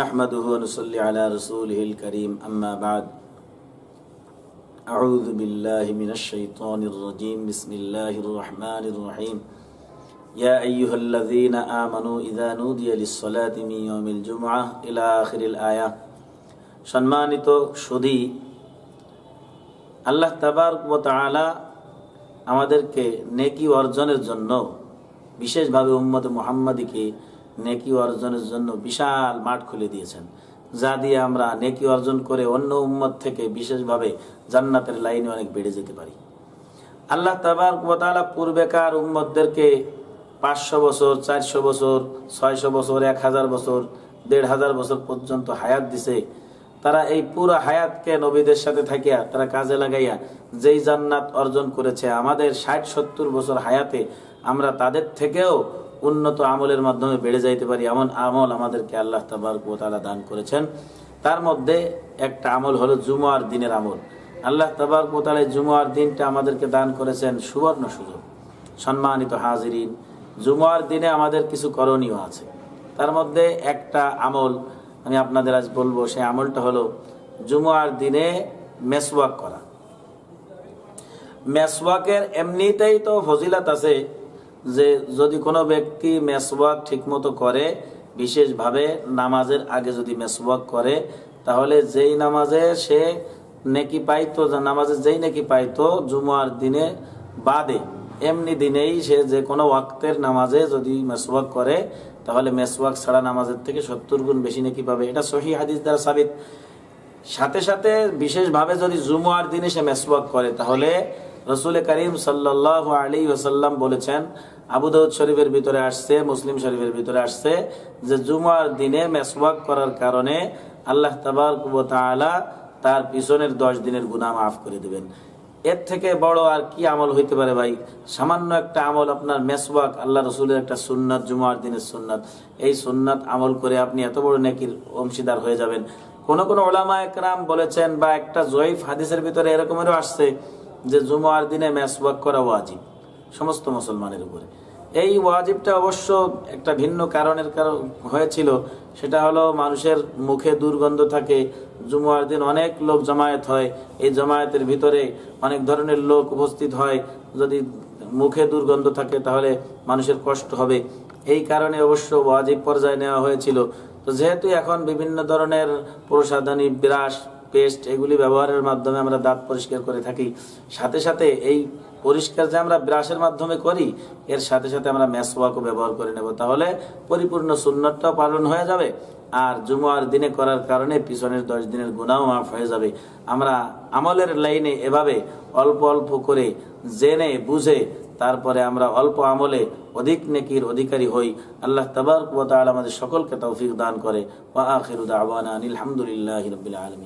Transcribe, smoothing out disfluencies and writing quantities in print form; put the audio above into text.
نحمده ونصلي على رسوله الكريم أما بعد أعوذ بالله من الشيطان الرجيم بسم الله الرحمن الرحيم يا أيها الذين آمنوا إذا نودي للصلاة من يوم الجمعة إلى آخر الآية সম্মানিত সুধী, আল্লাহ তাবারক ওয়া তাআলা আমাদেরকে নেকি অর্জনের জন্য বিশেষভাবে উম্মত মুহাম্মাদীকে নেকি অর্জনের জন্য বিশাল মাঠ খুলে দিয়েছেন, যা দিয়ে আমরা নেকি অর্জন করে অন্য উম্মত থেকে বিশেষভাবে জান্নাতের লাইনে অনেক বেড়ে যেতে পারি। আল্লাহ তাবারক ওয়া তাআলা পূর্বেকার উম্মতদেরকে 500 বছর, 400 বছর, 600 বছর, 1000 বছর, 1500 বছর পর্যন্ত হায়াত দিছে। তারা এই পুরো হায়াতকে নবীদের সাথে থাকিয়া তারা কাজে লাগাইয়া যেই জান্নাত অর্জন করেছে, আমাদের 60-70 বছর হায়াতে আমরা তাদের থেকেও উন্নত আমলের মাধ্যমে বেড়ে যাইতে পারি, এমন আমল আমাদেরকে আল্লাহ তাবারক ওয়া তাআলা দান করেছেন। তার মধ্যে একটা আমল হলো জুমার দিনের আমল। আল্লাহ তাবারক ওয়া তাআলা জুমার দিনটা আমাদেরকে দান করেছেন সুবর্ণ সুযোগ। সম্মানিত হাজিরিন, জুমার দিনে আমাদের কিছু করণীয় আছে। তার মধ্যে একটা আমল আমি আপনাদের আজ বলবো, সেই আমলটা হলো জুমার দিনে মেসওয়াক করা। মেসওয়াকের এমনিতেই তো ফজিলত আছে যে যদি কোনো ব্যক্তি মেসওয়াক ঠিকমতো করে, বিশেষভাবে নামাজের আগে যদি মেসওয়াক করে, তাহলে যেই নামাজে সে নেকি পাইতো, নামাজে যেই নেকি পাইতো জুমার দিনে বাদে এমনি দিনেই সে যে কোনো ওয়াক্তের নামাজে যদি মেসওয়াক করে, তাহলে মেসওয়াক ছাড়া নামাজের থেকে 70 গুণ বেশি নেকি পাবে। এটা সহিহ হাদিস দ্বারা সাবিত। সাথে সাথে বিশেষভাবে যদি জুমার দিনে সে মেসওয়াক করে, তাহলে রাসূল করিম সাল্লাল্লাহু আলাইহি ওয়াসাল্লাম বলেছেন, আবু দাউদ শরীফের ভিতরে আসছে, মুসলিম শরীফের ভিতরে আসছে, যে জুমার দিনে মেসওয়াক করার কারণে আল্লাহ তাবারক ওয়া তাআলা তার পিছনের 10 দিনের গুনাহ মাফ করে দিবেন। এর থেকে বড় আর কি আমল হইতে পারে ভাই? সামান্য একটা আমল, আপনার মেসওয়াক আল্লাহ রসুলের একটা সুন্নাত, জুমার দিনের সুন্নাত। এই সুন্নাত আমল করে আপনি এত বড় নেকির অংশীদার হয়ে যাবেন। কোন কোন উলামা একরাম বলেছেন, বা একটা জয়ীফ হাদিসের ভিতরে এরকমেরও আসছে যে জুমার দিনে মেসওয়াক করা ওয়াজিব সমস্ত মুসলমানের উপরে। এই ওয়াজিবটা অবশ্য একটা ভিন্ন কারণের কারণ হয়েছিল। সেটা হলো মানুষের মুখে দুর্গন্ধ থাকে, জুমার দিন অনেক লোক জমায়েত হয়, এই জমায়েতের ভিতরে অনেক ধরনের লোক উপস্থিত হয়, যদি মুখে দুর্গন্ধ থাকে তাহলে মানুষের কষ্ট হবে। এই কারণে অবশ্য ওয়াজিব পর্যায়ে নেওয়া হয়েছিল। তো যেহেতু এখন বিভিন্ন ধরনের প্রসাধনী, ব্রাশ, পেস্ট এগুলি ব্যবহারের মাধ্যমে আমরা দাঁত পরিষ্কার করে থাকি, সাথে সাথে এই পরিষ্কার যে আমরা ব্রাশের মাধ্যমে করি, এর সাথে সাথে আমরা মেসওয়াকও ব্যবহার করে নেব, তাহলে পরিপূর্ণ সুন্নতটাও পালন হয়ে যাবে, আর জুমার দিনে করার কারণে পিছনের 10 দিনের গুনাহও মাফ হয়ে যাবে। আমরা আমলের লাইনে এভাবে অল্প অল্প করে জেনে বুঝে তারপরে আমরা অল্প আমলে অধিক নেকির অধিকারী হই। আল্লাহ তাবারক ওয়া তাআলা আমাদের সকলকে তৌফিক দান করে। ওয়া আখিরু দাওয়ানা আলহামদুলিল্লাহি রাব্বিল আলামিন।